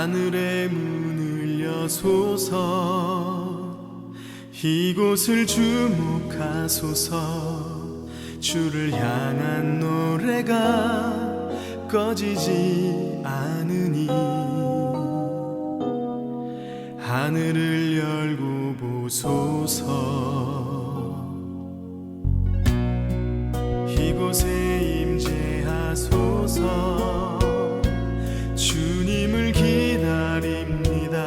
하늘의 문을 여소서 이곳을 주목하소서 주를 향한 노래가 꺼지지 않으니 하늘을 열고 보소서 이곳에 임재하소서 주님을 기다립니다.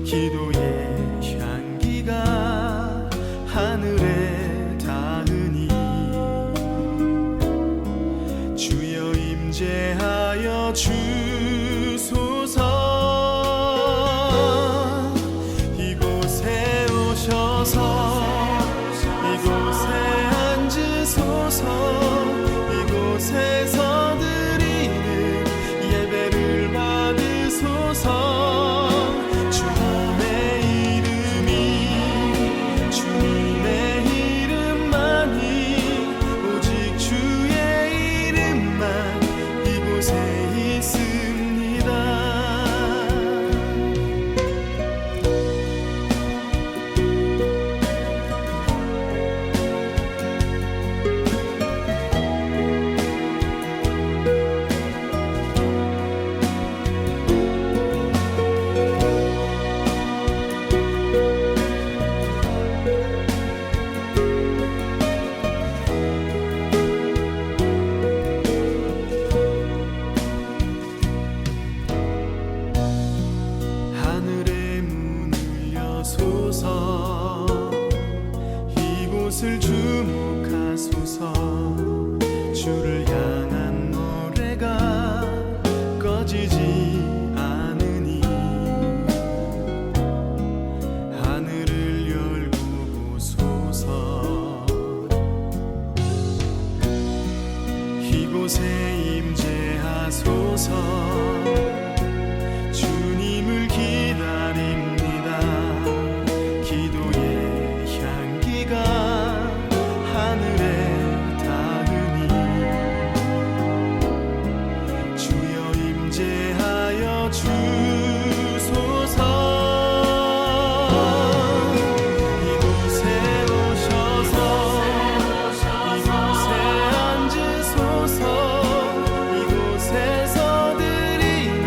기도의 향기가 하늘에 닿으니 주여 임재하여 주소서 이곳에 오셔서 이곳에 앉으소서 이곳에서 드리는 예배를 받으소서 주님의 이름이 주님의 이름만이 오직 주의 이름만 이곳에 있습니다. 하늘의 문을 여소서 이곳을 주목하소서 주를 향한 노래가 꺼지지 않으니 하늘을 열고 보소서 이곳에 임재하소서 주님을 기다립니다. 기도의 향기가 하늘에 닿으니 주여 임재하여 주소서 이곳에 오셔서 이곳에 앉으소서 이곳에서 드리는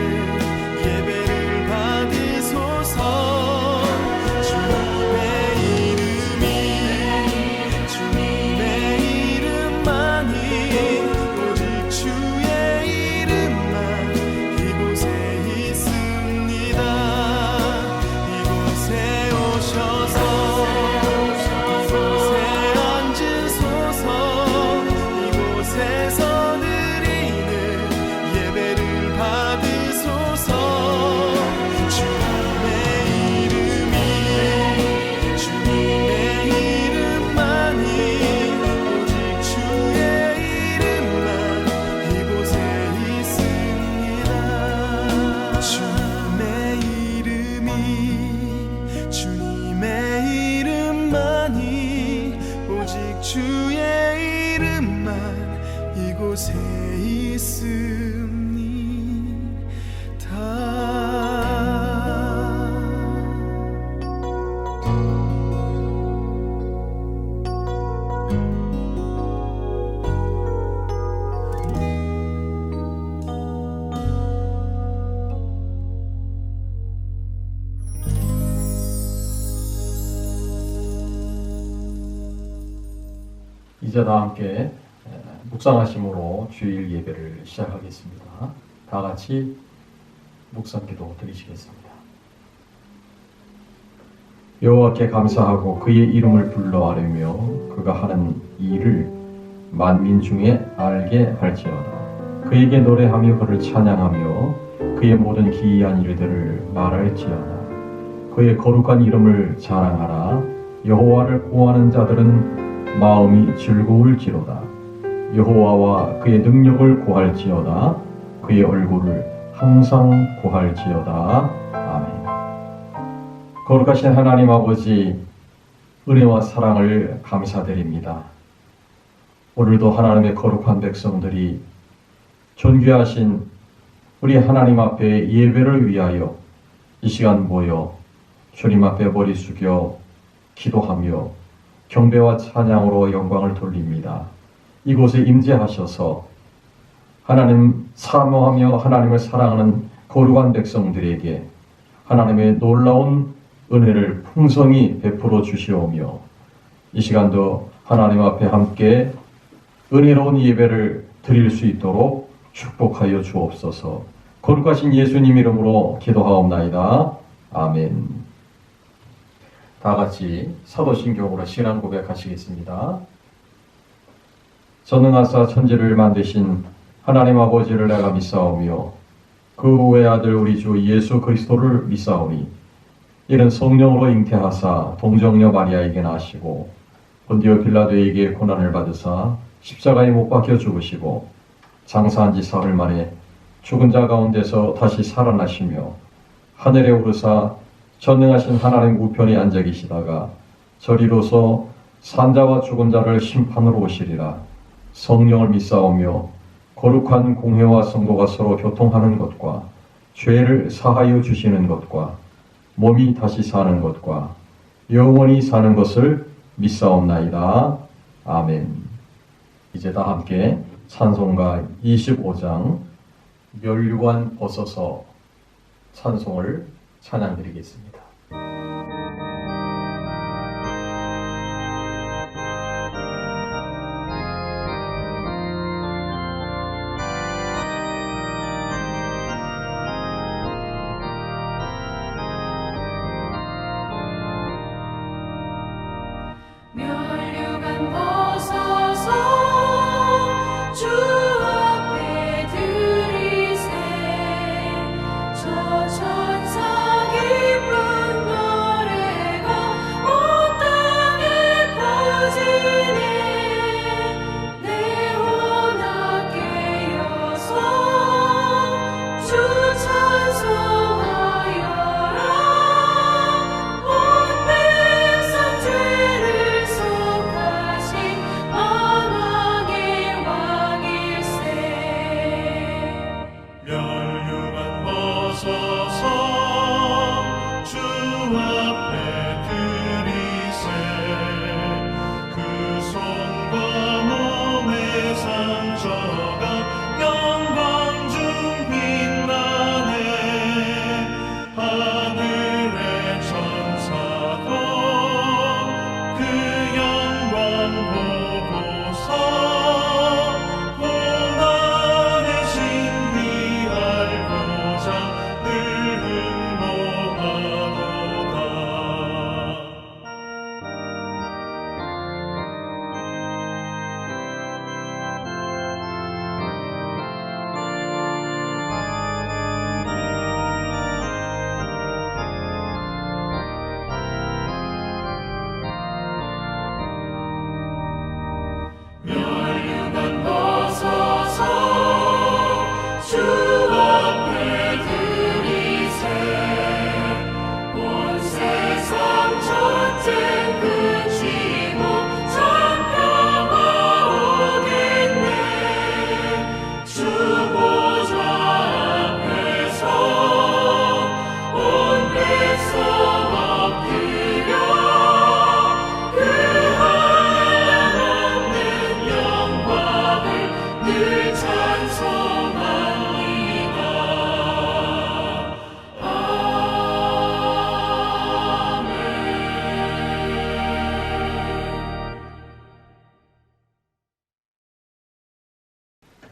예배를 받으소서 주님의 이름이 주님의 이름만이 오직 주의 이름만 이곳에 있습니다. 이곳에 오셔서 이곳에 앉으소서 이곳에서 드리는 예배를 받으소서 주님의 이름이 주님의 이름만이 오직 주의 이름만 이곳에 있습니다. 주님의 이름이 주님의 이름만이 오직 주의 이름만 이곳에 이제 다 함께 묵상하심으로 주일 예배를 시작하겠습니다. 다 같이 묵상기도 드리시겠습니다. 여호와께 감사하고 그의 이름을 불러 아뢰며 그가 하는 일을 만민 중에 알게 할지어다. 그에게 노래하며 그를 찬양하며 그의 모든 기이한 일들을 말할지어다. 그의 거룩한 이름을 자랑하라. 여호와를 구하는 자들은 마음이 즐거울지로다. 여호와와 그의 능력을 구할지어다. 그의 얼굴을 항상 구할지어다. 아멘. 거룩하신 하나님 아버지, 은혜와 사랑을 감사드립니다. 오늘도 하나님의 거룩한 백성들이 존귀하신 우리 하나님 앞에 예배를 위하여 이 시간 모여 주님 앞에 머리 숙여 기도하며 경배와 찬양으로 영광을 돌립니다. 이곳에 임재하셔서 하나님 사모하며 하나님을 사랑하는 거룩한 백성들에게 하나님의 놀라운 은혜를 풍성히 베풀어 주시오며 이 시간도 하나님 앞에 함께 은혜로운 예배를 드릴 수 있도록 축복하여 주옵소서. 거룩하신 예수님 이름으로 기도하옵나이다. 아멘. 다 같이 사도신경으로 신앙 고백하시겠습니다. 전능하사 천지를 만드신 하나님 아버지를 내가 믿사오며 그 외아들 우리 주 예수 그리스도를 믿사오니 이는 성령으로 잉태하사 동정녀 마리아에게 나시고 본디오 빌라도에게 고난을 받으사 십자가에 못 박혀 죽으시고 장사한 지 사흘 만에 죽은 자 가운데서 다시 살아나시며 하늘에 오르사 전능하신 하나님 우편에 앉아 계시다가 저리로서 산자와 죽은 자를 심판으로 오시리라. 성령을 믿사오며 거룩한 공회와 성도가 서로 교통하는 것과 죄를 사하여 주시는 것과 몸이 다시 사는 것과 영원히 사는 것을 믿사옵나이다. 아멘. 이제 다 함께 찬송가 25장 멸류관 벗어서 찬송을 찬양드리겠습니다. 멸류관 벗어서 주 앞에 들이세 저 천사 기쁜 노래가 온 땅에 퍼지네 내 혼합 깨어서 주 찬송하여라 온 백성 죄를 속하신 만왕의 왕일세 멸류관 벗어서 주 앞에 들이세 그 손과 몸의 상처가 영광 중 빛나네 하늘의 천사도 그 영광 보고서 고난의 신비알고자 늘 흥모하도다. 멸류관 벗어서 주 앞에 들이세 온 세상 전쟁 그치고 전평화 오겠네 주 보좌 앞에서 온 백성 엎드려 그 하나님 영광을 늘 찬송합니다. 아멘.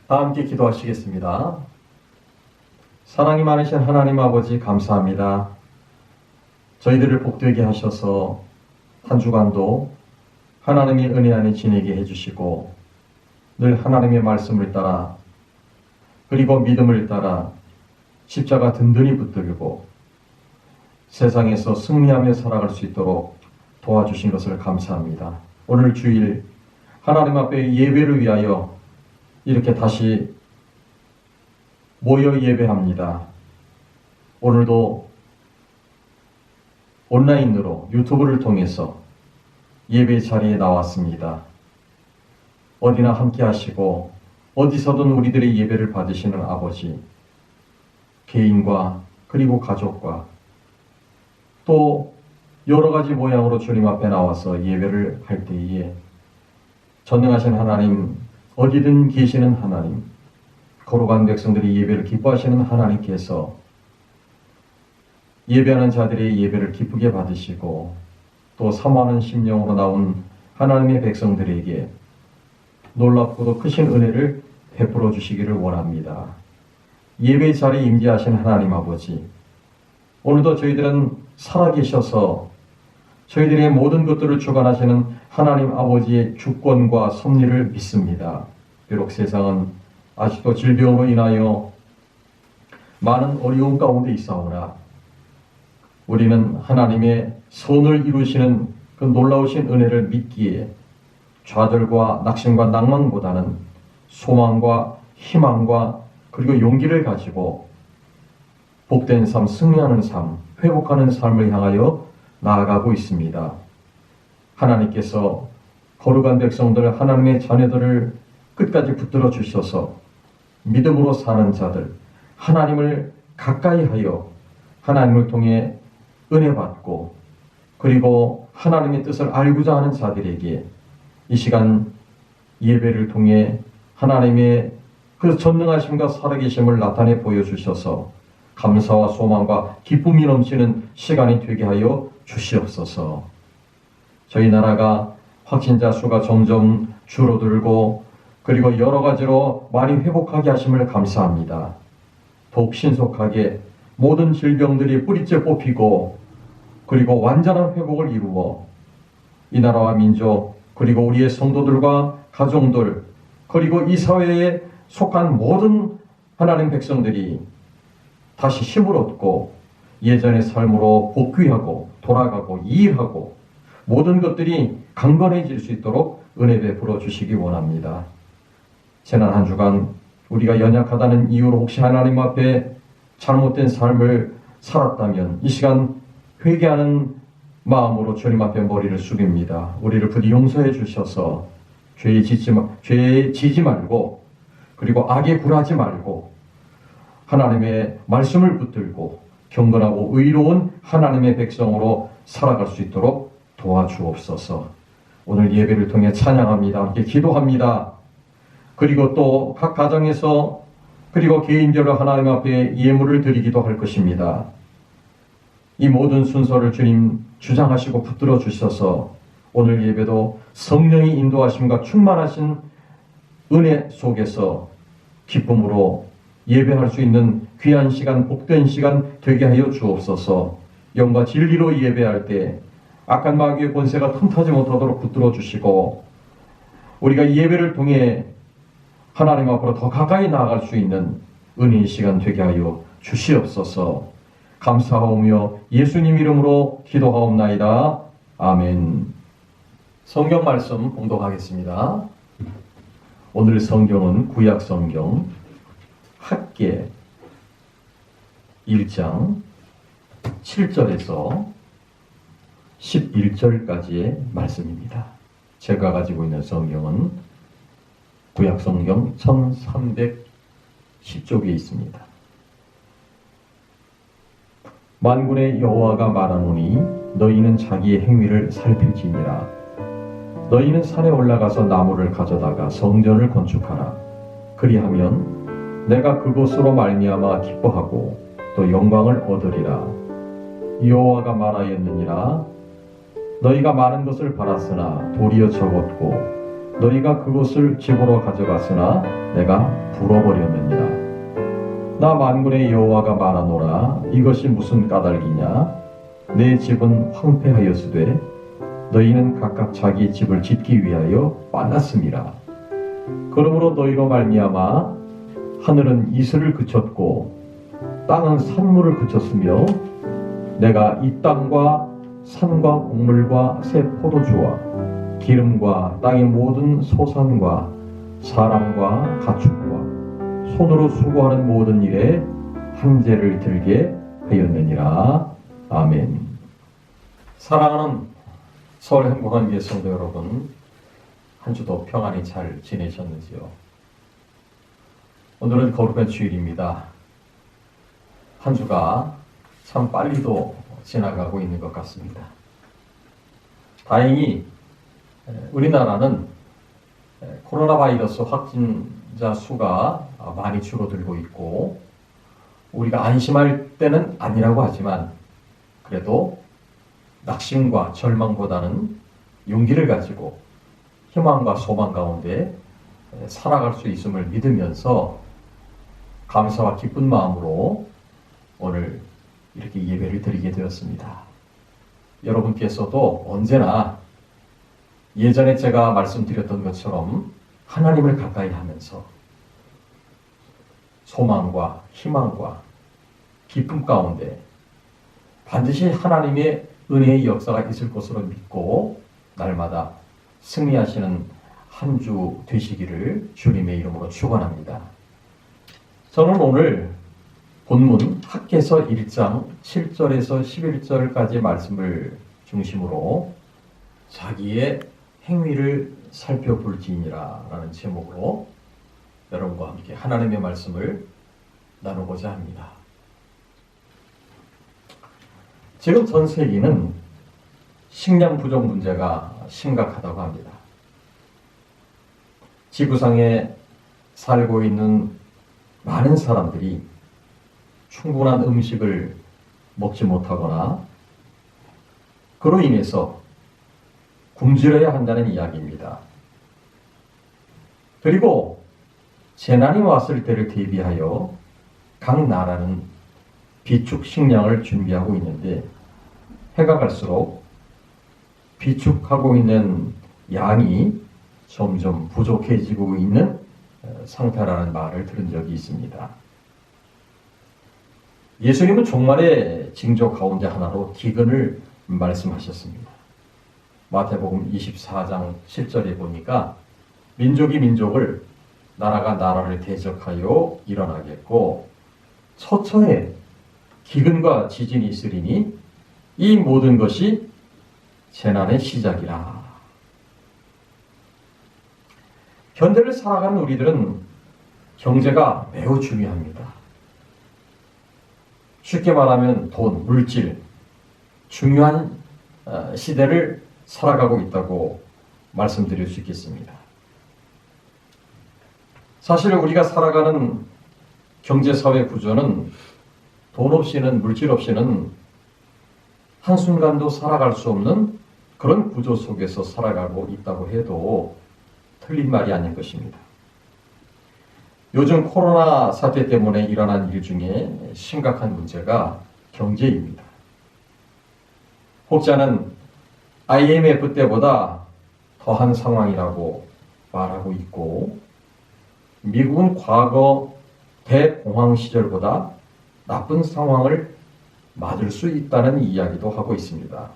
다 함께 기도하시겠습니다. 사랑이 많으신 하나님 아버지 감사합니다. 저희들을 복되게 하셔서 한 주간도 하나님의 은혜 안에 지내게 해주시고 늘 하나님의 말씀을 따라 그리고 믿음을 따라 십자가 든든히 붙들고 세상에서 승리하며 살아갈 수 있도록 도와주신 것을 감사합니다. 오늘 주일 하나님 앞에 예배를 위하여 이렇게 다시 모여 예배합니다. 오늘도 온라인으로 유튜브를 통해서 예배 자리에 나왔습니다. 어디나 함께 하시고 어디서든 우리들의 예배를 받으시는 아버지, 개인과 그리고 가족과 또 여러 가지 모양으로 주님 앞에 나와서 예배를 할 때에 전능하신 하나님, 어디든 계시는 하나님, 거룩한 백성들이 예배를 기뻐하시는 하나님께서 예배하는 자들의 예배를 기쁘게 받으시고 또 사모하는 심령으로 나온 하나님의 백성들에게 놀랍고도 크신 은혜를 베풀어 주시기를 원합니다. 예배 자리에 임재하신 하나님 아버지, 오늘도 저희들은 살아계셔서 저희들의 모든 것들을 주관하시는 하나님 아버지의 주권과 섭리를 믿습니다. 비록 세상은 아직도 질병으로 인하여 많은 어려움 가운데 있사오나 우리는 하나님의 선을 이루시는 그 놀라우신 은혜를 믿기에 좌절과 낙심과 낭만보다는 소망과 희망과 그리고 용기를 가지고 복된 삶, 승리하는 삶, 회복하는 삶을 향하여 나아가고 있습니다. 하나님께서 거룩한 백성들, 하나님의 자녀들을 끝까지 붙들어 주셔서 믿음으로 사는 자들, 하나님을 가까이 하여 하나님을 통해 은혜 받고 그리고 하나님의 뜻을 알고자 하는 자들에게 이 시간 예배를 통해 하나님의 그 전능하심과 살아계심을 나타내 보여주셔서 감사와 소망과 기쁨이 넘치는 시간이 되게 하여 주시옵소서. 저희 나라가 확진자 수가 점점 줄어들고 그리고 여러 가지로 많이 회복하게 하심을 감사합니다. 더욱 신속하게 모든 질병들이 뿌리째 뽑히고 그리고 완전한 회복을 이루어 이 나라와 민족 그리고 우리의 성도들과 가정들 그리고 이 사회에 속한 모든 하나님 백성들이 다시 힘을 얻고 예전의 삶으로 복귀하고 돌아가고 일하고 모든 것들이 강건해질 수 있도록 은혜 베풀어 주시기 원합니다. 지난 한 주간 우리가 연약하다는 이유로 혹시 하나님 앞에 잘못된 삶을 살았다면 이 시간 회개하는 마음으로 주님 앞에 머리를 숙입니다. 우리를 부디 용서해 주셔서 죄에 지지 말고 그리고 악에 굴하지 말고 하나님의 말씀을 붙들고 경건하고 의로운 하나님의 백성으로 살아갈 수 있도록 도와주옵소서. 오늘 예배를 통해 찬양합니다. 함께 기도합니다. 그리고 또 각 가정에서 그리고 개인별로 하나님 앞에 예물을 드리기도 할 것입니다. 이 모든 순서를 주님 주장하시고 붙들어 주셔서 오늘 예배도 성령의 인도하심과 충만하신 은혜 속에서 기쁨으로 예배할 수 있는 귀한 시간, 복된 시간 되게 하여 주옵소서. 영과 진리로 예배할 때 악한 마귀의 권세가 틈타지 못하도록 붙들어 주시고 우리가 예배를 통해 하나님 앞으로 더 가까이 나아갈 수 있는 은혜의 시간 되게 하여 주시옵소서. 감사하오며 예수님 이름으로 기도하옵나이다. 아멘. 성경 말씀 봉독하겠습니다. 오늘 성경은 구약 성경 학계 1장 7절에서 11절까지의 말씀입니다. 제가 가지고 있는 성경은 구약 성경 1310쪽에 있습니다. 만군의 여호와가 말하노니 너희는 자기의 행위를 살필지니라. 너희는 산에 올라가서 나무를 가져다가 성전을 건축하라. 그리하면 내가 그곳으로 말미암아 기뻐하고 또 영광을 얻으리라. 여호와가 말하였느니라. 너희가 많은 것을 바랐으나 도리어 적었고 너희가 그것을 집으로 가져갔으나 내가 불어버렸느니라. 나 만군의 여호와가 말하노라. 이것이 무슨 까닭이냐? 내 집은 황폐하였으되 너희는 각각 자기 집을 짓기 위하여 빨랐음이라. 그러므로 너희로 말미암아 하늘은 이슬을 그쳤고 땅은 산물을 그쳤으며 내가 이 땅과 산과 곡물과 새 포도주와 기름과 땅의 모든 소산과 사람과 가축과 손으로 수고하는 모든 일에 한재를 들게 하였느니라. 아멘. 사랑하는 서울 행복한 교회 성도 여러분, 한 주도 평안히 잘 지내셨는지요? 오늘은 거룩한 주일입니다. 한 주가 참 빨리도 지나가고 있는 것 같습니다. 다행히 우리나라는 코로나 바이러스 확진자 수가 많이 줄어들고 있고 우리가 안심할 때는 아니라고 하지만 그래도 낙심과 절망보다는 용기를 가지고 희망과 소망 가운데 살아갈 수 있음을 믿으면서 감사와 기쁜 마음으로 오늘 이렇게 예배를 드리게 되었습니다. 여러분께서도 언제나 예전에 제가 말씀드렸던 것처럼 하나님을 가까이 하면서 소망과 희망과 기쁨 가운데 반드시 하나님의 은혜의 역사가 있을 것으로 믿고 날마다 승리하시는 한 주 되시기를 주님의 이름으로 축원합니다. 저는 오늘 본문 학개서 1장 7절에서 11절까지 말씀을 중심으로 자기의 행위를 살펴볼지니라 라는 제목으로 여러분과 함께 하나님의 말씀을 나누고자 합니다. 지금 전 세계는 식량 부족 문제가 심각하다고 합니다. 지구상에 살고 있는 많은 사람들이 충분한 음식을 먹지 못하거나 그로 인해서 굶주려야 한다는 이야기입니다. 그리고 재난이 왔을 때를 대비하여 각 나라는 비축 식량을 준비하고 있는데 해가 갈수록 비축하고 있는 양이 점점 부족해지고 있는 상태라는 말을 들은 적이 있습니다. 예수님은 종말의 징조 가운데 하나로 기근을 말씀하셨습니다. 마태복음 24장 7절에 보니까 민족이 민족을 나라가 나라를 대적하여 일어나겠고 처처에 기근과 지진이 있으리니 이 모든 것이 재난의 시작이라. 현대를 살아가는 우리들은 경제가 매우 중요합니다. 쉽게 말하면 돈, 물질, 중요한 시대를 살아가고 있다고 말씀드릴 수 있겠습니다. 사실 우리가 살아가는 경제사회 구조는 돈 없이는, 물질 없이는 한순간도 살아갈 수 없는 그런 구조 속에서 살아가고 있다고 해도 틀린 말이 아닌 것입니다. 요즘 코로나 사태 때문에 일어난 일 중에 심각한 문제가 경제입니다. 혹자는 IMF 때보다 더한 상황이라고 말하고 있고 미국은 과거 대공황 시절보다 나쁜 상황을 맞을 수 있다는 이야기도 하고 있습니다.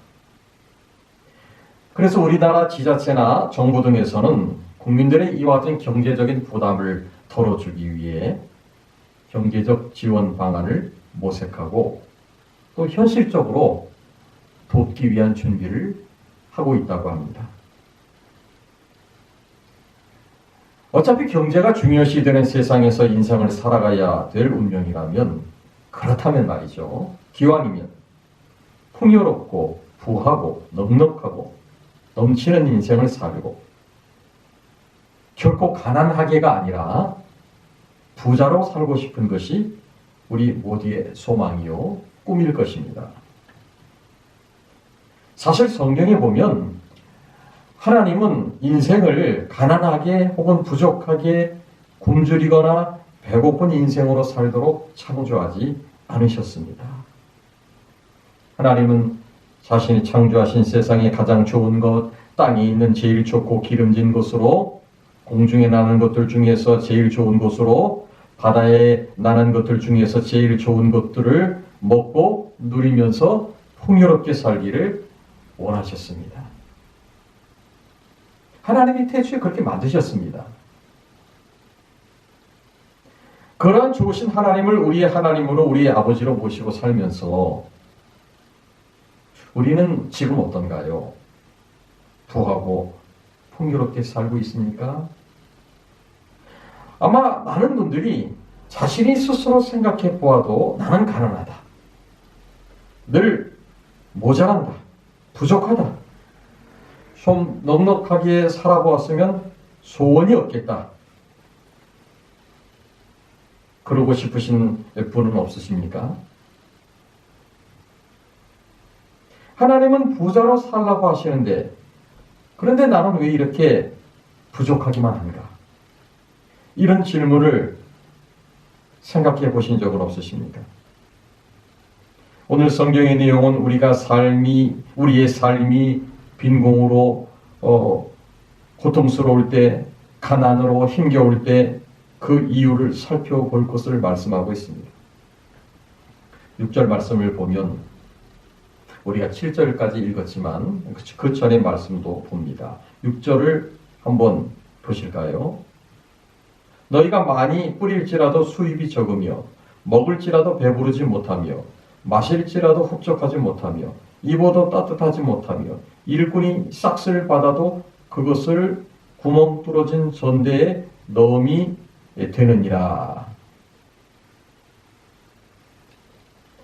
그래서 우리나라 지자체나 정부 등에서는 국민들의 이와 같은 경제적인 부담을 덜어주기 위해 경제적 지원 방안을 모색하고 또 현실적으로 돕기 위한 준비를 하고 있다고 합니다. 어차피 경제가 중요시되는 세상에서 인생을 살아가야 될 운명이라면 그렇다면 말이죠. 기왕이면 풍요롭고 부하고 넉넉하고 넘치는 인생을 살고 결코 가난하게가 아니라 부자로 살고 싶은 것이 우리 모두의 소망이요 꿈일 것입니다. 사실 성경에 보면 하나님은 인생을 가난하게 혹은 부족하게 굶주리거나 배고픈 인생으로 살도록 창조하지 않으셨습니다. 하나님은 자신이 창조하신 세상의 가장 좋은 것, 땅에 있는 제일 좋고 기름진 것으로, 공중에 나는 것들 중에서 제일 좋은 것으로, 바다에 나는 것들 중에서 제일 좋은 것들을 먹고 누리면서 풍요롭게 살기를 원하셨습니다. 하나님이 태초에 그렇게 만드셨습니다. 그러한 좋으신 하나님을 우리의 하나님으로 우리의 아버지로 모시고 살면서 우리는 지금 어떤가요? 부하고 풍요롭게 살고 있습니까? 아마 많은 분들이 자신이 스스로 생각해 보아도 나는 가난하다. 늘 모자란다. 부족하다. 좀 넉넉하게 살아보았으면 소원이 없겠다. 그러고 싶으신 분은 없으십니까? 하나님은 부자로 살라고 하시는데 그런데 나는 왜 이렇게 부족하기만 한가? 이런 질문을 생각해 보신 적은 없으십니까? 오늘 성경의 내용은 우리의 삶이 빈공으로 고통스러울 때, 가난으로 힘겨울 때 그 이유를 살펴볼 것을 말씀하고 있습니다. 6절 말씀을 보면 우리가 7절까지 읽었지만 그 전의 말씀도 봅니다. 6절을 한번 보실까요? 너희가 많이 뿌릴지라도 수입이 적으며 먹을지라도 배부르지 못하며 마실지라도 흡족하지 못하며 입어도 따뜻하지 못하며 일꾼이 싹쓸 받아도 그것을 구멍 뚫어진 전대에 넣음이 되느니라.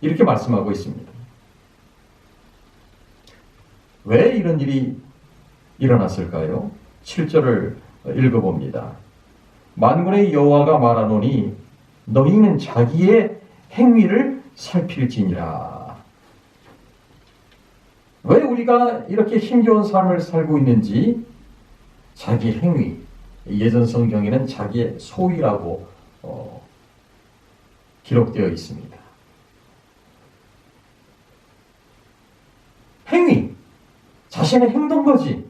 이렇게 말씀하고 있습니다. 왜 이런 일이 일어났을까요? 7절을 읽어봅니다. 만군의 여호와가 말하노니 너희는 자기의 행위를 살필지니라. 왜 우리가 이렇게 힘겨운 삶을 살고 있는지 자기 행위, 예전 성경에는 자기의 소위라고 기록되어 있습니다. 행위, 자신의 행동거지.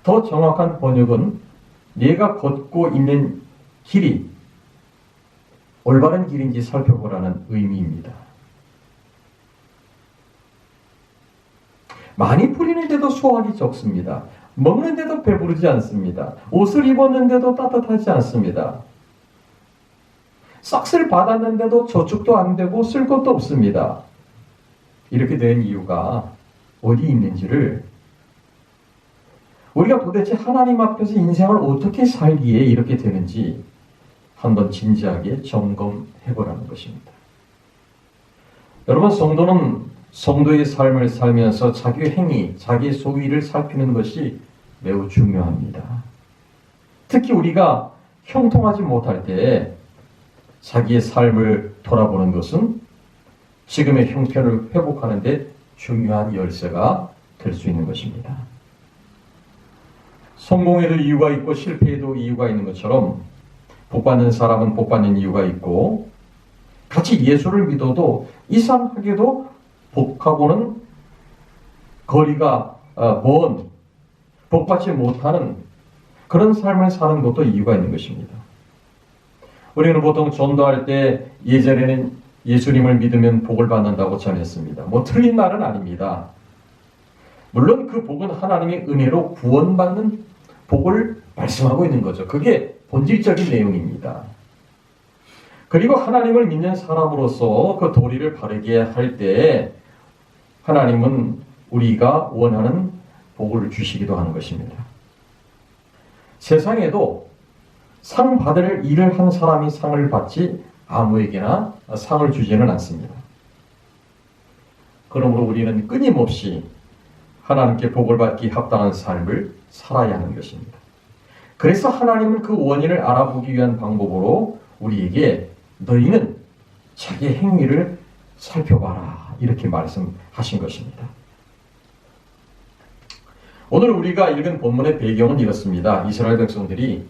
더 정확한 번역은 내가 걷고 있는 길이 올바른 길인지 살펴보라는 의미입니다. 많이 뿌리는데도 수확이 적습니다. 먹는데도 배부르지 않습니다. 옷을 입었는데도 따뜻하지 않습니다. 싹쓸 받았는데도 저축도 안 되고 쓸 것도 없습니다. 이렇게 된 이유가 어디 있는지를 우리가 도대체 하나님 앞에서 인생을 어떻게 살기에 이렇게 되는지 한번 진지하게 점검해 보라는 것입니다. 여러분, 성도는 성도의 삶을 살면서 자기의 행위, 자기의 소위를 살피는 것이 매우 중요합니다. 특히 우리가 형통하지 못할 때 자기의 삶을 돌아보는 것은 지금의 형편을 회복하는 데 중요한 열쇠가 될 수 있는 것입니다. 성공에도 이유가 있고 실패에도 이유가 있는 것처럼 복받는 사람은 복받는 이유가 있고 같이 예수를 믿어도 이상하게도 복하고는 거리가 먼 복받지 못하는 그런 삶을 사는 것도 이유가 있는 것입니다. 우리는 보통 전도할 때 예전에는 예수님을 믿으면 복을 받는다고 전했습니다. 틀린 말은 아닙니다. 물론 그 복은 하나님의 은혜로 구원받는 복을 말씀하고 있는 거죠. 그게 본질적인 내용입니다. 그리고 하나님을 믿는 사람으로서 그 도리를 바르게 할 때 하나님은 우리가 원하는 복을 주시기도 하는 것입니다. 세상에도 상 받을 일을 한 사람이 상을 받지 아무에게나 상을 주지는 않습니다. 그러므로 우리는 끊임없이 하나님께 복을 받기 합당한 삶을 살아야 하는 것입니다. 그래서 하나님은 그 원인을 알아보기 위한 방법으로 우리에게 너희는 자기의 행위를 살펴봐라 이렇게 말씀하신 것입니다. 오늘 우리가 읽은 본문의 배경은 이렇습니다. 이스라엘 백성들이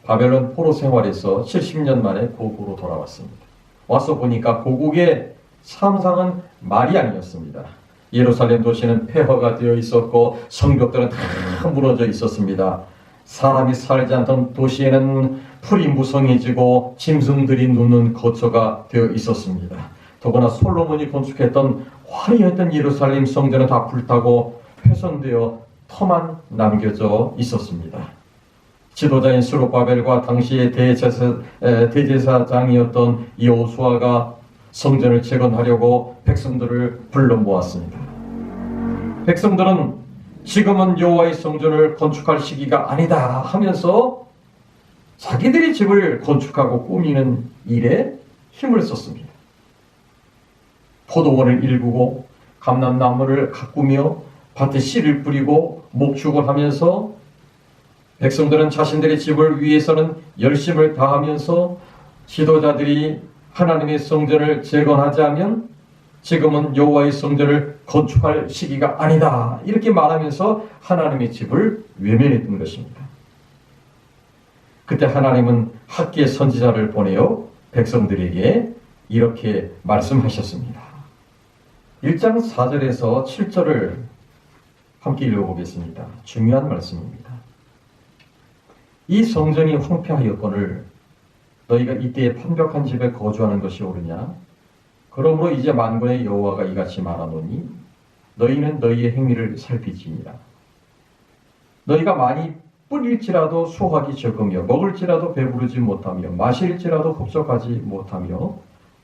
바벨론 포로 생활에서 70년 만에 고국으로 돌아왔습니다. 와서 보니까 고국의 참상은 말이 아니었습니다. 예루살렘 도시는 폐허가 되어 있었고 성벽들은 다 무너져 있었습니다. 사람이 살지 않던 도시에는 풀이 무성해지고 짐승들이 눕는 거처가 되어 있었습니다. 더구나 솔로몬이 건축했던 화려했던 예루살렘 성전은 다 불타고 훼손되어 터만 남겨져 있었습니다. 지도자인 스룹바벨과 당시의 대제사장이었던 여호수아가 성전을 재건하려고 백성들을 불러 모았습니다. 백성들은 지금은 여호와의 성전을 건축할 시기가 아니다 하면서 자기들이 집을 건축하고 꾸미는 일에 힘을 썼습니다. 포도원을 일구고 감람나무를 가꾸며 밭에 씨를 뿌리고 목축을 하면서 백성들은 자신들의 집을 위해서는 열심을 다하면서 지도자들이 하나님의 성전을 재건하지 않으면 지금은 여호와의 성전을 건축할 시기가 아니다, 이렇게 말하면서 하나님의 집을 외면했던 것입니다. 그때 하나님은 학계 선지자를 보내어 백성들에게 이렇게 말씀하셨습니다. 1장 4절에서 7절을 함께 읽어보겠습니다. 중요한 말씀입니다. 이 성전이 황폐하였거늘 너희가 이때에 판벽한 집에 거주하는 것이 옳으냐? 그러므로 이제 만군의 여호와가 이같이 말하노니 너희는 너희의 행위를 살피지니라. 너희가 많이 뿌릴지라도 수확이 적으며 먹을지라도 배부르지 못하며 마실지라도 흡족하지 못하며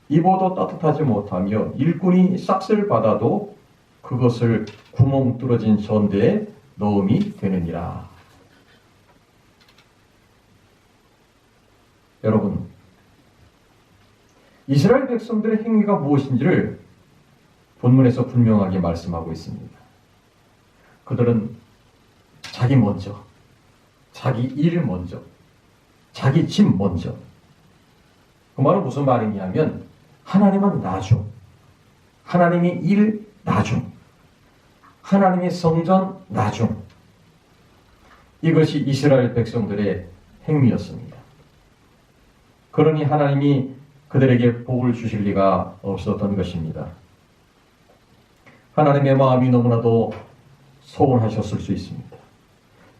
입어도 따뜻하지 못하며 일꾼이 싹쓸 받아도 그것을 구멍 뚫어진 전대에 넣음이 되느니라. 여러분, 이스라엘 백성들의 행위가 무엇인지를 본문에서 분명하게 말씀하고 있습니다. 그들은 자기 먼저, 자기 일 먼저, 자기 집 먼저. 그 말은 무슨 말이냐면 하나님은 나중, 하나님의 일 나중, 하나님의 성전 나중. 이것이 이스라엘 백성들의 행위였습니다. 그러니 하나님이 그들에게 복을 주실 리가 없었던 것입니다. 하나님의 마음이 너무나도 소원하셨을 수 있습니다.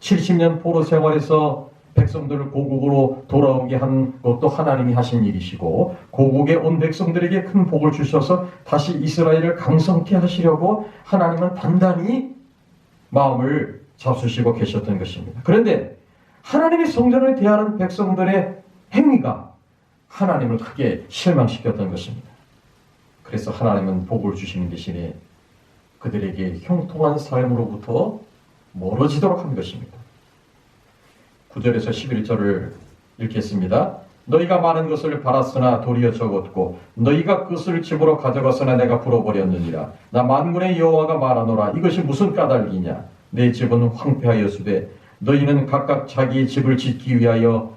70년 포로 생활에서 백성들을 고국으로 돌아오게 한 것도 하나님이 하신 일이시고 고국에 온 백성들에게 큰 복을 주셔서 다시 이스라엘을 강성케 하시려고 하나님은 단단히 마음을 잡수시고 계셨던 것입니다. 그런데 하나님의 성전을 대하는 백성들의 행위가 하나님을 크게 실망시켰던 것입니다. 그래서 하나님은 복을 주시는 대신에 그들에게 형통한 삶으로부터 멀어지도록 한 것입니다. 9절에서 11절을 읽겠습니다. 너희가 많은 것을 팔았으나 도리어 적었고 너희가 그것을 집으로 가져갔으나 내가 풀어버렸느니라. 나 만군의 여호와가 말하노라. 이것이 무슨 까닭이냐? 내 집은 황폐하였으되 너희는 각각 자기의 집을 짓기 위하여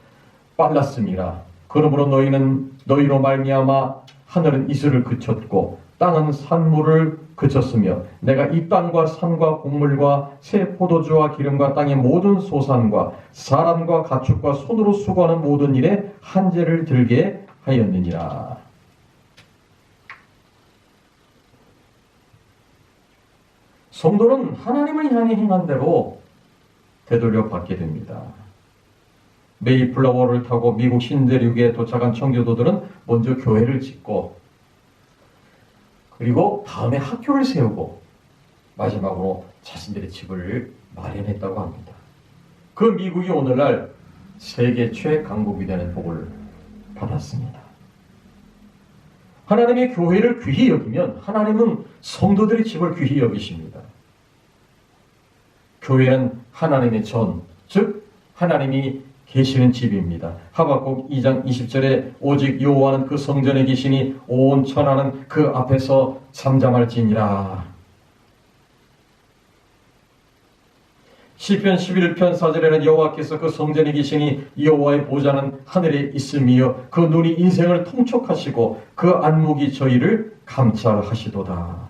빨랐음이라. 그러므로 너희는 너희로 말미암아 하늘은 이슬을 그쳤고 땅은 산물을 그쳤으며 내가 이 땅과 산과 곡물과 새 포도주와 기름과 땅의 모든 소산과 사람과 가축과 손으로 수고하는 모든 일에 한재를 들게 하였느니라. 성도는 하나님을 향해 행한 대로 되돌려 받게 됩니다. 메이플라워를 타고 미국 신대륙에 도착한 청교도들은 먼저 교회를 짓고 그리고 다음에 학교를 세우고 마지막으로 자신들의 집을 마련했다고 합니다. 그 미국이 오늘날 세계 최강국이 되는 복을 받았습니다. 하나님의 교회를 귀히 여기면 하나님은 성도들의 집을 귀히 여기십니다. 교회는 하나님의 전, 즉 하나님이 계시는 집입니다. 하박국 2장 20절에 오직 여호와는 그 성전에 계시니 온 천하는 그 앞에서 잠잠할지니라. 시편 11편 4절에는 여호와께서 그 성전에 계시니 여호와의 보좌는 하늘에 있으며 그 눈이 인생을 통촉하시고 그 안목이 저희를 감찰하시도다.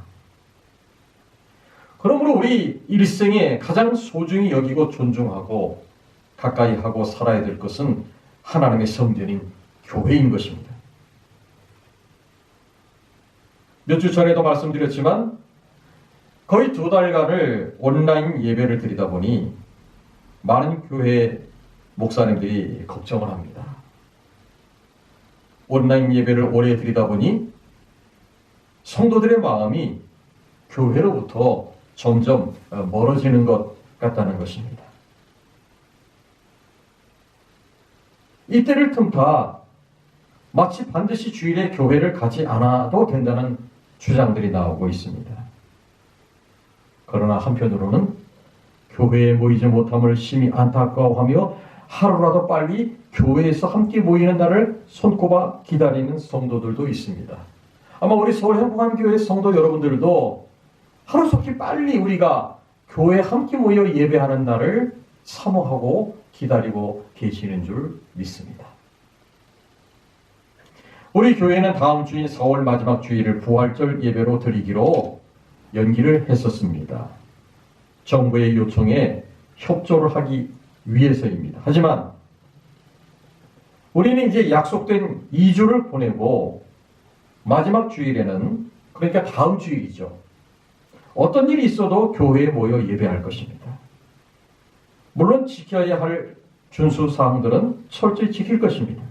그러므로 우리 일생에 가장 소중히 여기고 존중하고 가까이 하고 살아야 될 것은 하나님의 성전인 교회인 것입니다. 몇 주 전에도 말씀드렸지만 거의 2달간을 온라인 예배를 드리다 보니 많은 교회 목사님들이 걱정을 합니다. 온라인 예배를 오래 드리다 보니 성도들의 마음이 교회로부터 점점 멀어지는 것 같다는 것입니다. 이때를 틈타 마치 반드시 주일에 교회를 가지 않아도 된다는 주장들이 나오고 있습니다. 그러나 한편으로는 교회에 모이지 못함을 심히 안타까워하며 하루라도 빨리 교회에서 함께 모이는 날을 손꼽아 기다리는 성도들도 있습니다. 아마 우리 서울 행복한교회 성도 여러분들도 하루속히 빨리 우리가 교회에 함께 모여 예배하는 날을 사모하고 기다리고 계시는 줄 믿습니다. 우리 교회는 다음 주인 4월 마지막 주일을 부활절 예배로 드리기로 연기를 했었습니다. 정부의 요청에 협조를 하기 위해서입니다. 하지만 우리는 이제 약속된 2주를 보내고 마지막 주일에는, 그러니까 다음 주일이죠, 어떤 일이 있어도 교회에 모여 예배할 것입니다. 물론 지켜야 할 준수 사항들은 철저히 지킬 것입니다.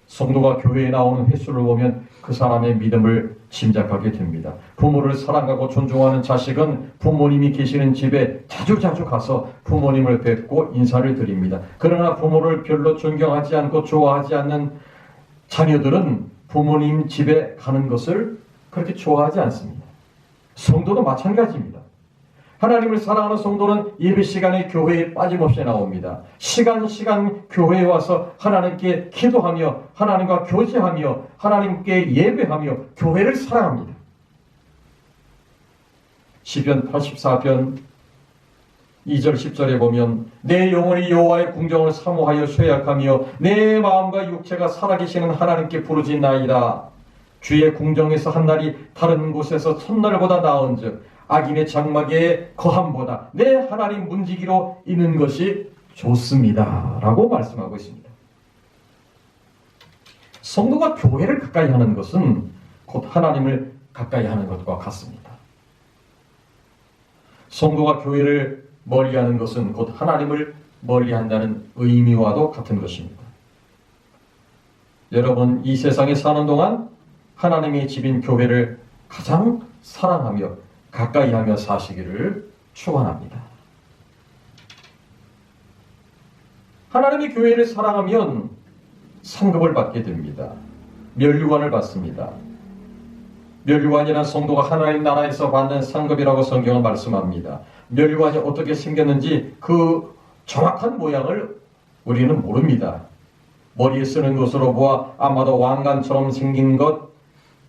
성도가 교회에 나오는 횟수를 보면 그 사람의 믿음을 짐작하게 됩니다. 부모를 사랑하고 존중하는 자식은 부모님이 계시는 집에 자주자주 가서 부모님을 뵙고 인사를 드립니다. 그러나 부모를 별로 존경하지 않고 좋아하지 않는 자녀들은 부모님 집에 가는 것을 그렇게 좋아하지 않습니다. 성도도 마찬가지입니다. 하나님을 사랑하는 성도는 예배 시간에 교회에 빠짐없이 나옵니다. 시간 교회에 와서 하나님께 기도하며 하나님과 교제하며 하나님께 예배하며 교회를 사랑합니다. 시편 84편 2절 10절에 보면 내 영혼이 여호와의 궁정을 사모하여 쇠약하며 내 마음과 육체가 살아계시는 하나님께 부르짖나이다. 주의 궁정에서 한 날이 다른 곳에서 첫날보다 나은즉 악인의 장막의 거함보다 내 하나님 문지기로 있는 것이 좋습니다 라고 말씀하고 있습니다. 성도가 교회를 가까이 하는 것은 곧 하나님을 가까이 하는 것과 같습니다. 성도가 교회를 멀리하는 것은 곧 하나님을 멀리한다는 의미와도 같은 것입니다. 여러분, 이 세상에 사는 동안 하나님의 집인 교회를 가장 사랑하며 가까이하며 사시기를 축원합니다. 하나님의 교회를 사랑하면 상급을 받게 됩니다. 면류관을 받습니다. 면류관이란 성도가 하나님 나라에서 받는 상급이라고 성경은 말씀합니다. 면류관이 어떻게 생겼는지 그 정확한 모양을 우리는 모릅니다. 머리에 쓰는 것으로 보아 아마도 왕관처럼 생긴 것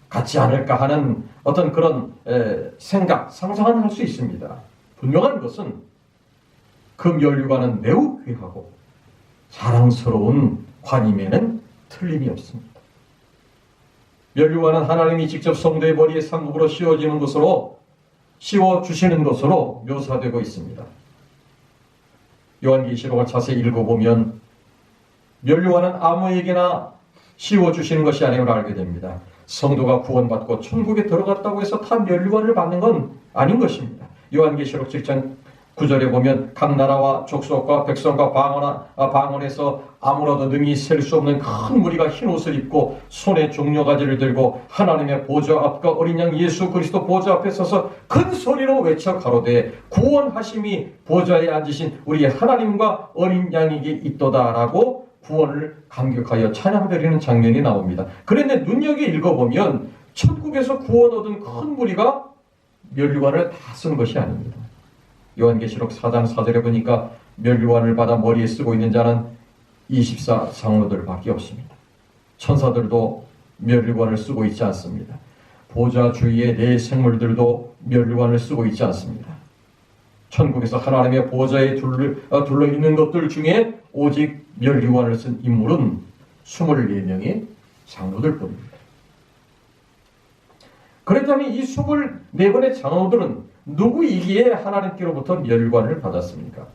같지 않을까 하는 어떤 그런 상상은 할 수 있습니다. 분명한 것은 그 면류관은 매우 귀하고 자랑스러운 관임에는 틀림이 없습니다. 면류관은 하나님이 직접 성도의 머리에 상급으로 씌워주시는 것으로 묘사되고 있습니다. 요한계시록을 자세히 읽어보면 면류관은 아무에게나 씌워주시는 것이 아님을 알게 됩니다. 성도가 구원받고 천국에 들어갔다고 해서 다 면류관을 받는 건 아닌 것입니다. 요한계시록 7장 9절에 보면 각 나라와 족속과 백성과 방언에서 아무라도 능히 셀 수 없는 큰 무리가 흰 옷을 입고 손에 종려가지를 들고 하나님의 보좌 앞과 어린 양 예수 그리스도 보좌 앞에 서서 큰 소리로 외쳐 가로되 구원하심이 보좌에 앉으신 우리 하나님과 어린 양에게 있도다라고 구원을 감격하여 찬양드리는 장면이 나옵니다. 그런데 눈여겨 읽어보면 천국에서 구원 얻은 큰 무리가 면류관을 다 쓴 것이 아닙니다. 요한계시록 4장 4절에 보니까 면류관을 받아 머리에 쓰고 있는 자는 24장로들밖에 없습니다. 천사들도 면류관을 쓰고 있지 않습니다. 보좌 주위의 네 생물들도 면류관을 쓰고 있지 않습니다. 천국에서 하나님의 보좌에 둘러 있는 것들 중에 오직 면류관을 쓴 인물은 24명의 장로들 뿐입니다. 그렇다면 이 24번의 장로들은 누구이기에 하나님께로부터 면류관을 받았습니까?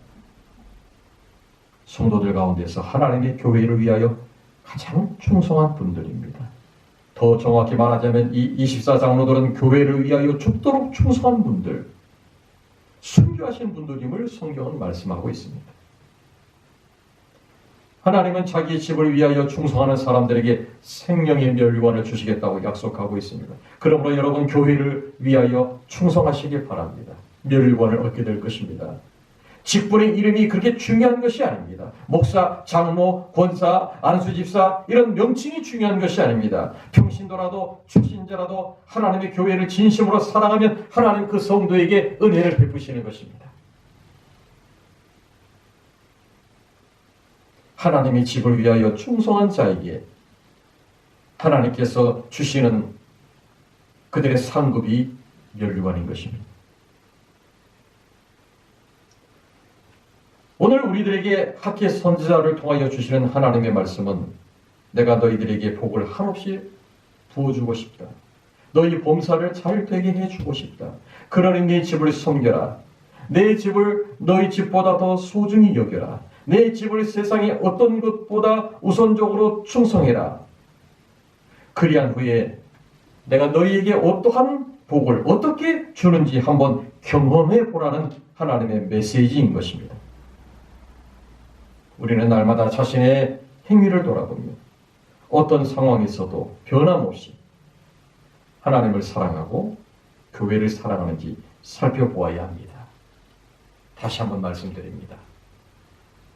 성도들 가운데서 하나님의 교회를 위하여 가장 충성한 분들입니다. 더 정확히 말하자면 이 24장로들은 교회를 위하여 죽도록 충성한 분들, 순교하신 분들임을 성경은 말씀하고 있습니다. 하나님은 자기의 집을 위하여 충성하는 사람들에게 생명의 면류관을 주시겠다고 약속하고 있습니다. 그러므로 여러분 교회를 위하여 충성하시기 바랍니다. 면류관을 얻게 될 것입니다. 직분의 이름이 그렇게 중요한 것이 아닙니다. 목사, 장로, 권사, 안수집사 이런 명칭이 중요한 것이 아닙니다. 평신도라도 출신자라도 하나님의 교회를 진심으로 사랑하면 하나님 그 성도에게 은혜를 베푸시는 것입니다. 하나님의 집을 위하여 충성한 자에게 하나님께서 주시는 그들의 상급이 면류관인 것입니다. 오늘 우리들에게 학계 선지자를 통하여 주시는 하나님의 말씀은 내가 너희들에게 복을 한없이 부어주고 싶다. 너희 범사를 잘 되게 해주고 싶다. 그러니 네 집을 섬겨라. 내 집을 너희 집보다 더 소중히 여겨라. 내 집을 세상의 어떤 것보다 우선적으로 충성해라. 그리한 후에 내가 너희에게 어떠한 복을 어떻게 주는지 한번 경험해 보라는 하나님의 메시지인 것입니다. 우리는 날마다 자신의 행위를 돌아보며 어떤 상황에서도 변함없이 하나님을 사랑하고 교회를 사랑하는지 살펴보아야 합니다. 다시 한번 말씀드립니다.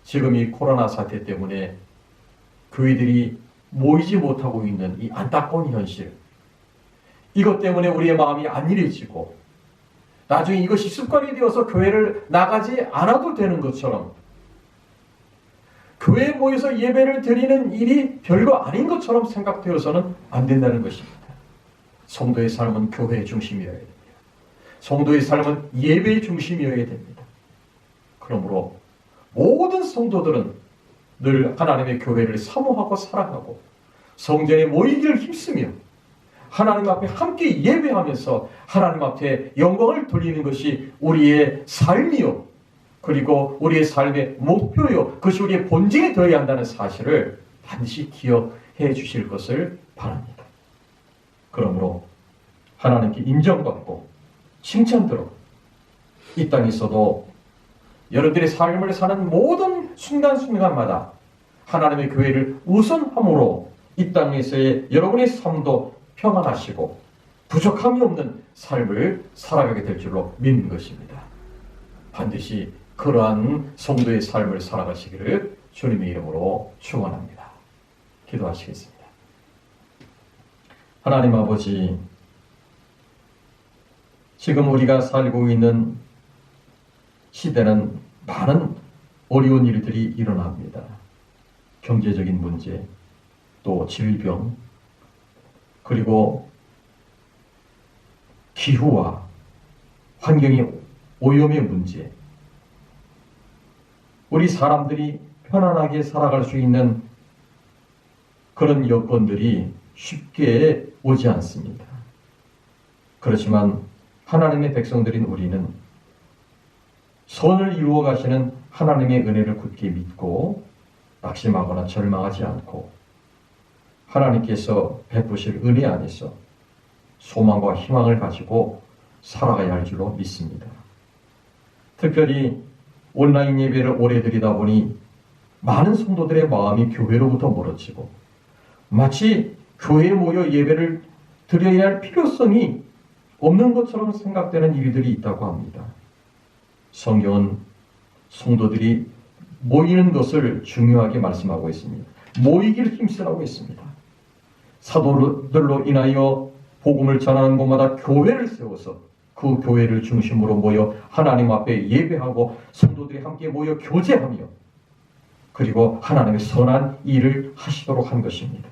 지금 이 코로나 사태 때문에 교회들이 모이지 못하고 있는 이 안타까운 현실, 이것 때문에 우리의 마음이 안일해지고 나중에 이것이 습관이 되어서 교회를 나가지 않아도 되는 것처럼 교회에 모여서 예배를 드리는 일이 별거 아닌 것처럼 생각되어서는 안 된다는 것입니다. 성도의 삶은 교회의 중심이어야 됩니다. 성도의 삶은 예배의 중심이어야 됩니다. 그러므로 모든 성도들은 늘 하나님의 교회를 사모하고 사랑하고 성전에 모이기를 힘쓰며 하나님 앞에 함께 예배하면서 하나님 앞에 영광을 돌리는 것이 우리의 삶이요, 그리고 우리의 삶의 목표요, 그것이 우리의 본질이 되어야 한다는 사실을 반드시 기억해 주실 것을 바랍니다. 그러므로 하나님께 인정받고 칭찬들어 이 땅에서도 여러분들의 삶을 사는 모든 순간순간마다 하나님의 교회를 우선함으로 이 땅에서의 여러분의 삶도 평안하시고 부족함이 없는 삶을 살아가게 될 줄로 믿는 것입니다. 반드시 그러한 성도의 삶을 살아가시기를 주님의 이름으로 축원합니다. 기도하시겠습니다. 하나님 아버지, 지금 우리가 살고 있는 시대는 많은 어려운 일들이 일어납니다. 경제적인 문제, 또 질병, 그리고 기후와 환경의 오염의 문제, 우리 사람들이 편안하게 살아갈 수 있는 그런 여건들이 쉽게 오지 않습니다. 그렇지만 하나님의 백성들인 우리는 선을 이루어 가시는 하나님의 은혜를 굳게 믿고 낙심하거나 절망하지 않고 하나님께서 베푸실 은혜 안에서 소망과 희망을 가지고 살아가야 할 줄로 믿습니다. 특별히 온라인 예배를 오래 드리다 보니 많은 성도들의 마음이 교회로부터 멀어지고 마치 교회에 모여 예배를 드려야 할 필요성이 없는 것처럼 생각되는 일들이 있다고 합니다. 성경은 성도들이 모이는 것을 중요하게 말씀하고 있습니다. 모이기를 힘쓰라고 했습니다. 사도들로 인하여 복음을 전하는 곳마다 교회를 세워서 그 교회를 중심으로 모여 하나님 앞에 예배하고 성도들이 함께 모여 교제하며 그리고 하나님의 선한 일을 하시도록 한 것입니다.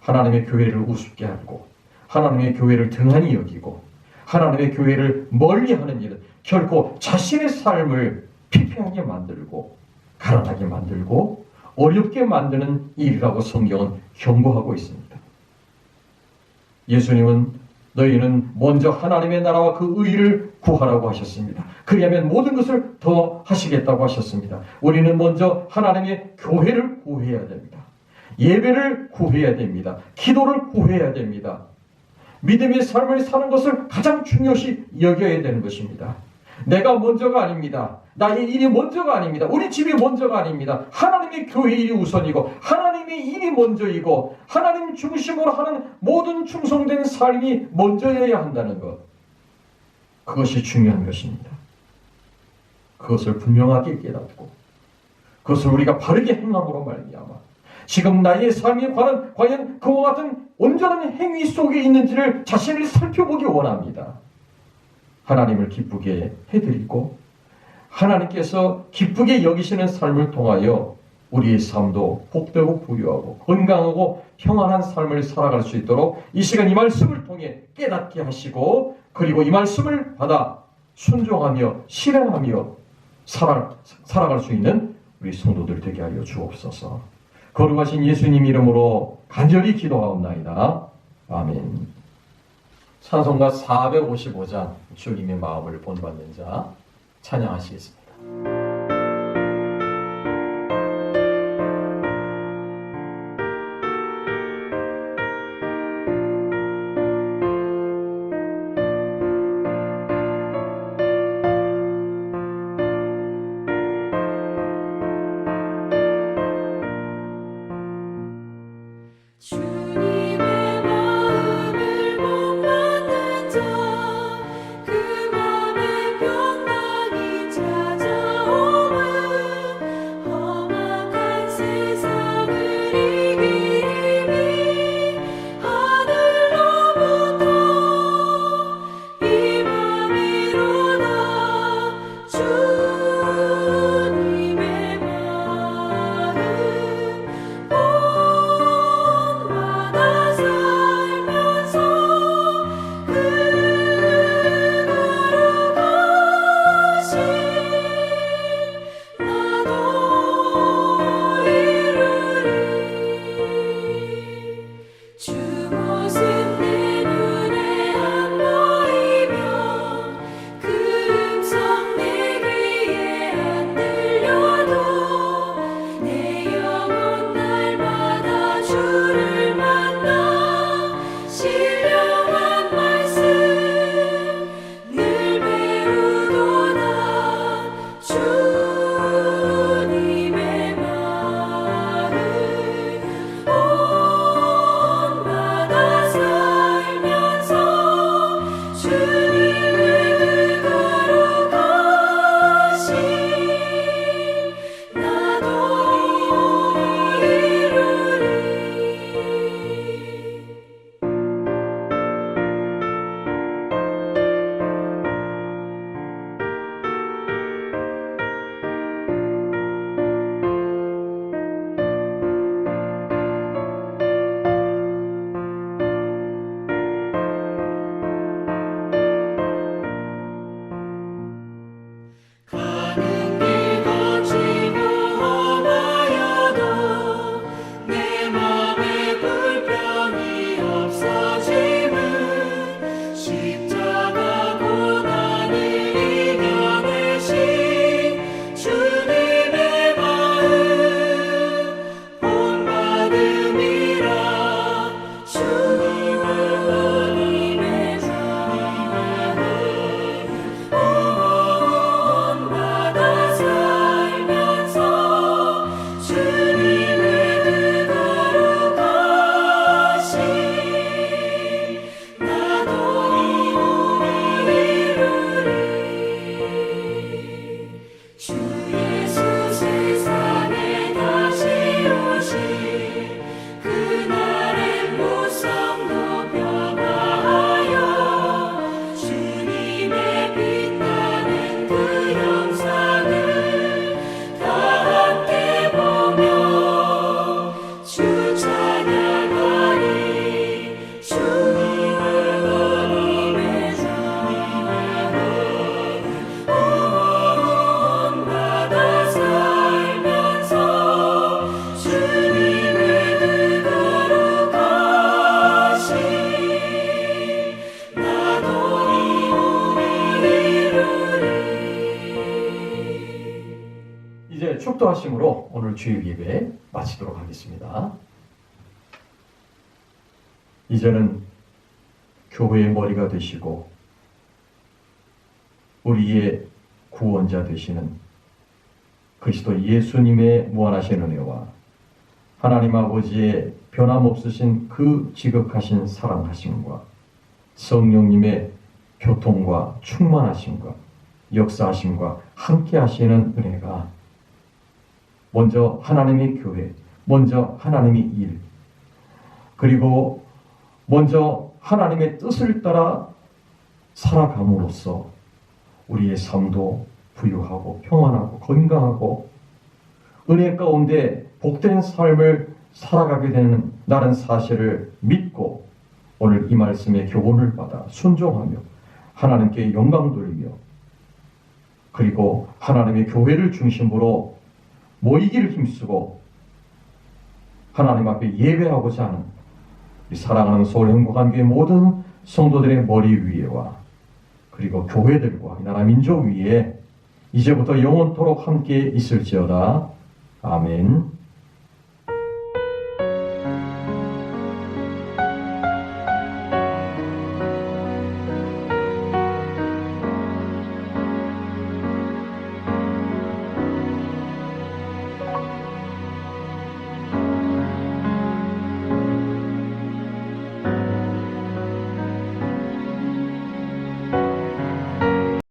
하나님의 교회를 우습게 하고 하나님의 교회를 등한히 여기고 하나님의 교회를 멀리하는 일은 결코 자신의 삶을 피폐하게 만들고 가난하게 만들고 어렵게 만드는 일이라고 성경은 경고하고 있습니다. 예수님은 너희는 먼저 하나님의 나라와 그 의를 구하라고 하셨습니다. 그리하면 모든 것을 더 하시겠다고 하셨습니다. 우리는 먼저 하나님의 교회를 구해야 됩니다. 예배를 구해야 됩니다. 기도를 구해야 됩니다. 믿음의 삶을 사는 것을 가장 중요시 여겨야 되는 것입니다. 내가 먼저가 아닙니다. 나의 일이 먼저가 아닙니다. 우리 집이 먼저가 아닙니다. 하나님의 교회 일이 우선이고 하나님의 일이 먼저이고 하나님 중심으로 하는 모든 충성된 삶이 먼저여야 한다는 것, 그것이 중요한 것입니다. 그것을 분명하게 깨닫고 그것을 우리가 바르게 행함으로 말미암아 지금 나의 삶이 과연 그와 같은 온전한 행위 속에 있는지를 자신을 살펴보기 원합니다. 하나님을 기쁘게 해드리고 하나님께서 기쁘게 여기시는 삶을 통하여 우리의 삶도 복되고 부유하고 건강하고 평안한 삶을 살아갈 수 있도록 이 시간 이 말씀을 통해 깨닫게 하시고 그리고 이 말씀을 받아 순종하며 실행하며 살아갈 수 있는 우리 성도들 되게 하여 주옵소서. 거룩하신 예수님 이름으로 간절히 기도하옵나이다. 아멘. 찬송가 455장 주님의 마음을 본받는 자 찬양하시겠습니다. 주님의 마음을 본받는 자 그 맘에 평강이 찾아오면 험악한 세상을 이기리 하늘로부터 임함이로다. 주님의 마음 본받아 살면서 그 거룩하신 나도 이루리. 주 모습 내 눈에 안 보이며 그 음성 내 귀에 안 들려도 내 영혼 날마다 주를 만나 신령한 말씀 늘 배우도다. 주님의 마음 본받아 살면서 주님의 그 거룩하신 나도 이루리. 가는 길 거치고 험하여도 내 맘에 불평이 없어짐은 십자가 고난을 이겨내신 주님의 마음 본받음이라. 주님의 본받아 살면서 주님의 그 거룩하신 나도 이루리. 주 예수 세상에 다시 오실 그날의 무성도 변화하여 주님의 빛나는 그 영상을 다 함께 보며 주 찬양하리. 주님의 본받아 살면서 주님의 그 거룩하신 나도 이루리. 이제 축도하심으로 오늘 주일 예배 마치도록 하겠습니다. 이제는 교회의 머리가 되시고 우리의 구원자 되시는 그리스도 예수님의 무한하신 은혜와 하나님 아버지의 변함없으신 그 지극하신 사랑하심과 성령님의 교통과 충만하심과 역사하심과 함께 하시는 은혜가 먼저 하나님의 교회, 먼저 하나님의 일, 그리고 먼저 하나님의 뜻을 따라 살아감으로써 우리의 삶도 부유하고 평안하고 건강하고 은혜 가운데 복된 삶을 살아가게 되는 나는 사실을 믿고 오늘 이 말씀의 교훈을 받아 순종하며 하나님께 영광 돌리며 그리고 하나님의 교회를 중심으로 모이기를 힘쓰고 하나님 앞에 예배하고자 하는 이 사랑하는 서울 행복한교회 모든 성도들의 머리 위에와 그리고 교회들과 이 나라 민족 위에 이제부터 영원토록 함께 있을지어다. 아멘.